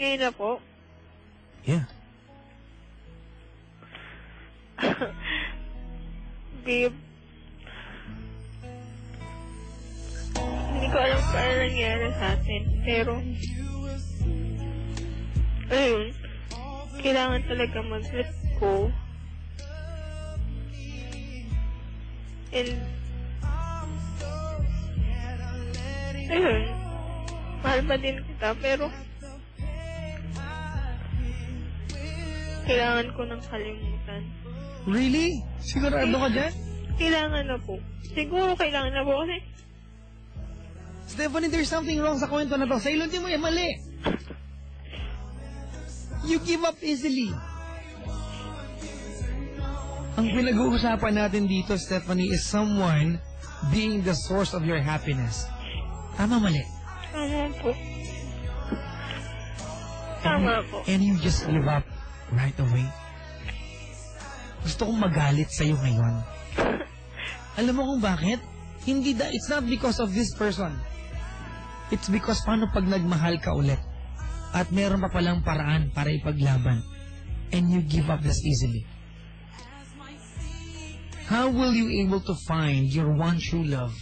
Ngayon na po. Yeah. Babe. Hindi ko alam paano nangyari sa atin. Pero, ayun. Kailangan talaga mag-let go. And, ayun. Mahal pa din kita, pero kailangan ko ng kalimutan. Really? Sigurado ka dyan? Kailangan na po. Siguro kailangan na po kasi Stephanie, there's something wrong sa kwento na to. Sa ilunti mo yan, mali. You give up easily. Ang pinag-uusapan natin dito, Stephanie, is someone being the source of your happiness. Tama, mali? tama po. Tama po. And you just give up right away. Gusto kong magalit sa'yo ngayon. Alam mo kung bakit? It's not because of this person. It's because paano pag nagmahal ka ulit at meron pa palang paraan para ipaglaban and you give up this easily. How will you able to find your one true love?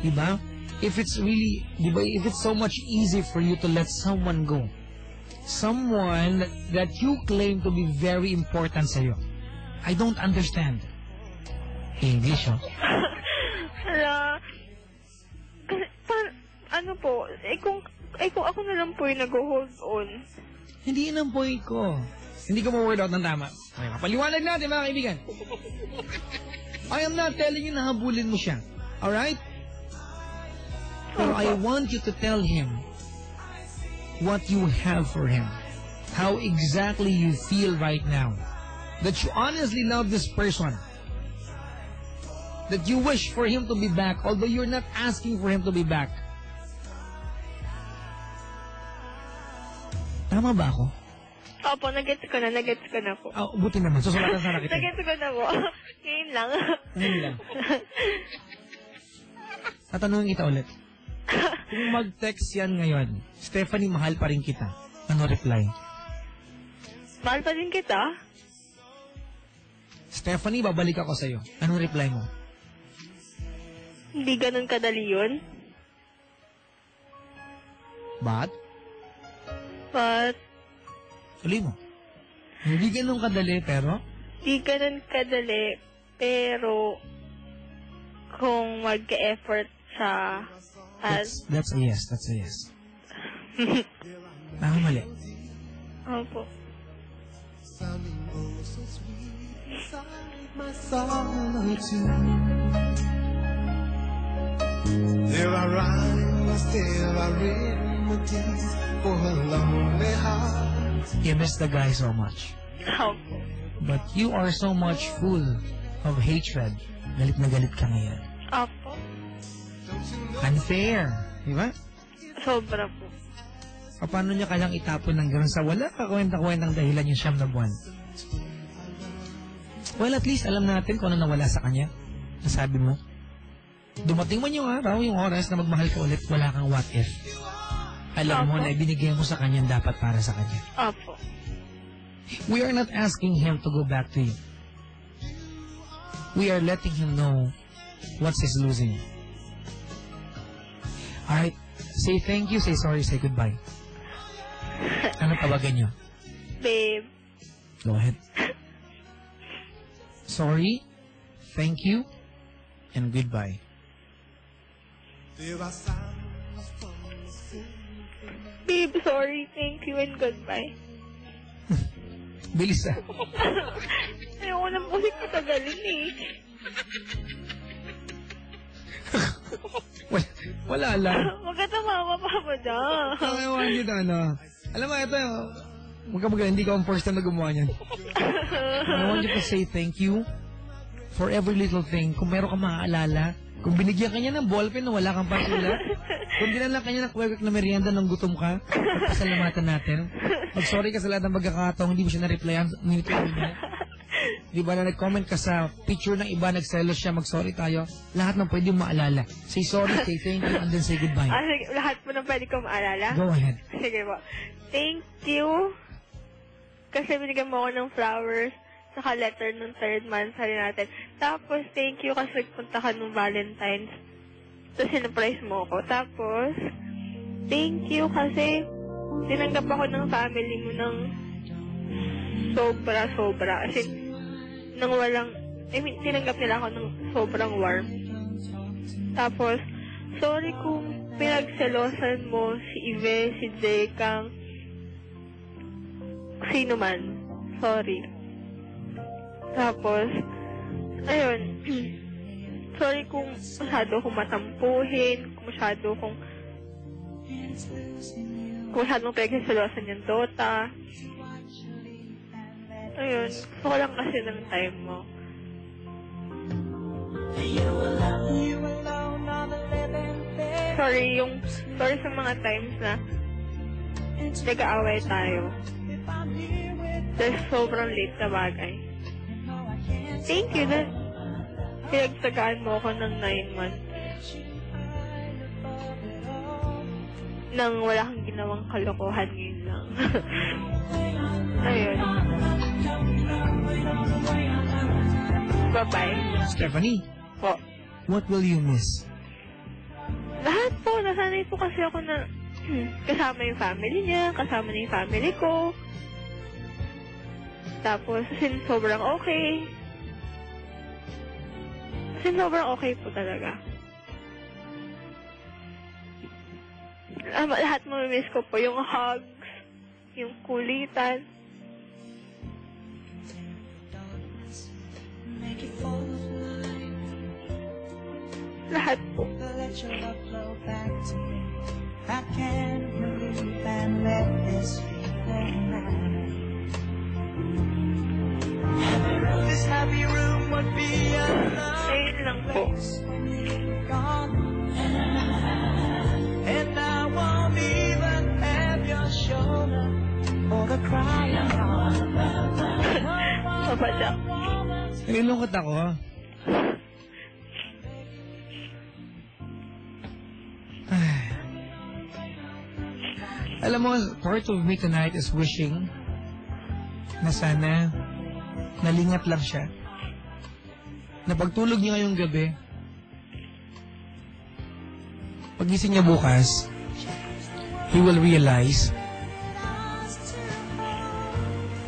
Diba? If it's really, diba, if it's so much easy for you to let someone go, someone that you claim to be very important sa'yo, I don't understand. English, oh. Hala. Ano po, kung ako na lang po yung nag-hold on. Hindi yun ang point ko. Hindi ko ma-word out ng tama. Okay, paliwanag natin mga kaibigan. I am not telling you na habulin mo siya. Alright? Pero I want you to tell him what you have for him. How exactly you feel right now. That you honestly love this person. That you wish for him to be back, although you're not asking for him to be back. Tama ba ako? Opo, nag-gets ko na po. Oh, buti naman. Susulatan sana kita. Nag-gets ko na po. Ngayon lang. Ngayon lang. Tatanungin kita ulit. Kung mag-text yan ngayon, Stephanie, mahal pa rin kita. Ano reply? Mahal pa din kita? Stephanie, babalik ako sa'yo. Anong reply mo? Hindi ganun kadali yun. But? But, Uli mo. Hindi ganun kadali, pero? hindi ganun kadali, pero kung mag-effort sa That's a yes. That's a yes. Tama, mali. Opo. There are rhymes, there are remedies for a lonely heart. You miss the guy so much. Opo. But you are so much full of hatred. Galit na galit ka ngayon. Opo. Unfair. Di ba? Sobra po. Paano niya kalang itapon ng gano'n sa wala kakwenta-kwentang dahilan yung 9 na buwan? Well, at least alam natin kung ano nawala sa kanya. Nasabi mo. Dumating man yung araw, yung oras na magmahal ka ulit, wala kang what if. Alam mo na ibinigay mo sa kanya dapat para sa kanya. Opo. We are not asking him to go back to you. We are letting him know what's his losing. Alright, say thank you, say sorry, say goodbye. Ano tawagan nyo? Babe. Go ahead. Sorry, thank you, and goodbye. Babe, sorry, thank you, and goodbye. Bilis ah. Ayoko na po si patagalin eh. Wala lang. Huwag ka tumawa pa ba dyan? Ewan kita, ano. Alam mo, ito, huwag ka magaling, hindi ka ang first time na gumawa niyan. I want you to say thank you for every little thing. Kung meron kang maaalala, kung binigyan ka niya ng ballpen na wala kang pasulat, kung dinala ka niya ng kwek na merienda nang gutom ka, pagpasalamatan natin. Mag-sorry ka sa lahat ng pagkakataong hindi mo siya na-replyan. Di ba na nag-comment ka sa picture ng iba, nagselos siya, mag-sorry tayo. Lahat ng pwede maalala. Say sorry, say thank you, and then say goodbye. Sige, lahat po ng pwede ko maalala? Go ahead. Sige po. Thank you. Kasi binigyan mo ako ng flowers, saka letter nung third month natin. Tapos, thank you kasi nagpunta ka nung Valentine's. Tapos, sinurprise mo ako. Tapos, thank you kasi tinanggap ako ng family mo ng sobra. Kasi, nang walang, tinanggap nila ako ng sobrang warm. Tapos, sorry kung pinagselosan mo si Ive, si Jekang, sino man. Sorry. Tapos, ayun, sorry kung masyado akong matampuhin, kung masyadong pinagselosan yung Dota. Ayun, gusto ko lang kasi ng time mo. Sorry sa mga times na nag-aaway tayo. Dahil sobrang late na bagay. Thank you na pinagtagaan mo ako ng 9 months. Nang wala kang ginawang kalokohan ngayon lang. Ayun. Bye-bye. Stephanie, Po. what will you miss? Lahat po. Nasanay po kasi ako na kasama yung family niya, kasama niya yung family ko. Tapos, sobrang okay. Sobrang okay po talaga. Lahat mamimiss ko po. Yung hugs, yung kulitan. Lahat po. I can't believe and let this feeling ride. This happy room would be enough. Ayun lang po. And I won't even have your shoulder or the crying heart. Papadyak. Nilungkot ako. Alam mo, part of me tonight is wishing na sana nalingat lang siya. Na pagtulog niya ngayong gabi, pagising niya bukas, he will realize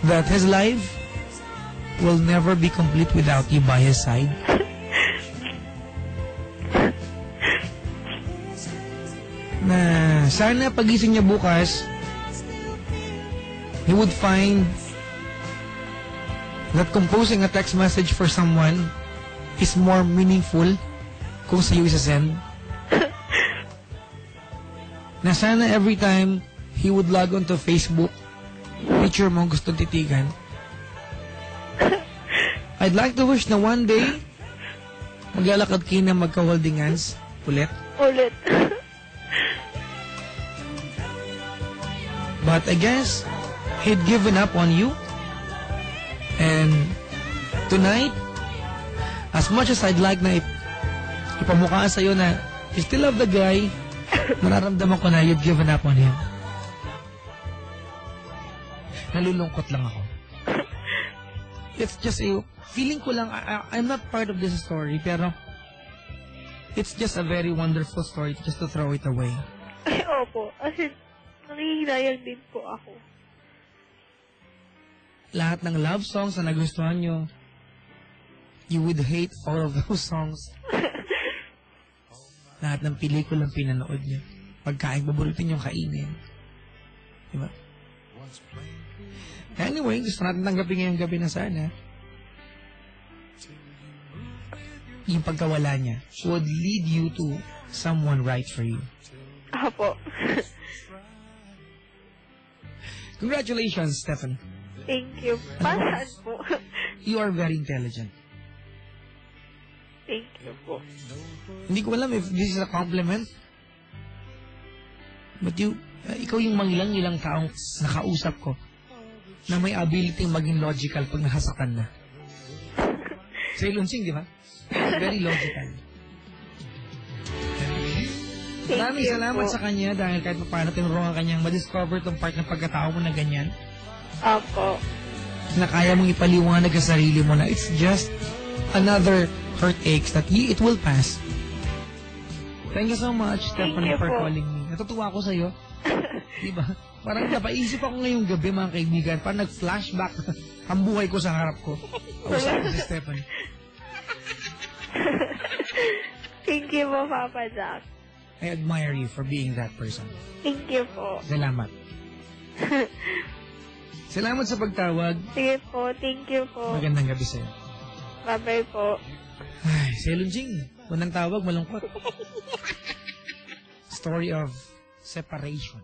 that his life will never be complete without you by his side. Na sana pagising niya bukas, he would find that composing a text message for someone is more meaningful kung sa'yo isa-send. Na sana every time he would log onto Facebook, picture mo gustong titigan. I'd like to wish na one day, maglalakad kayo na magka-holding hands ulit. Ulit. But I guess he'd given up on you. And tonight, as much as I'd like na ipamukha sa'yo na you still love the guy, nararamdaman ko na you've given up on him. Nalulungkot lang ako. It's just feeling ko lang, I'm not part of this story, pero it's just a very wonderful story just to throw it away. Ay, opo. Kasi, nangihinayang din po ako. Lahat ng love songs na nagustuhan nyo, you would hate all of those songs. Lahat ng pelikulang pinanood nyo. Pagkain, babulutin yung kainin. Diba? Anyway, gusto natin tanggapin ngayong gabi na sana. Yung pagkawala niya would lead you to someone right for you. Opo. Congratulations, Stephen. Thank you. Pasaan po. You are very intelligent. Thank you po. Hindi ko alam if this is a compliment. But ikaw yung mangilang-ilang taong nakausap ko na may ability maging logical pag nasasaktan na. Sailon Sing, di ba? Very logical. Maraming salamat sa kanya dahil kahit paano tinurungan kanyang ma-discover tong part ng pagkatao mo na ganyan. Opo. Na kaya mong ipaliwanag sa sarili mo na it's just another heartaches that it will pass. Thank you so much, Stephanie, for calling me. Natutuwa ako sa'yo. Diba? Parang napaisip ako ngayong gabi, mga kaibigan. Parang nag-flashback ang buhay ko sa harap ko. Usap ko si Stephanie. Thank you po, Papa Jack. I admire you for being that person. Thank you po. Salamat. Salamat sa pagtawag. Sige po, thank you po. Magandang gabi sa'yo. Bye-bye po. Ay, Sailon Jing. Unang tawag, malungkot. Story of separation.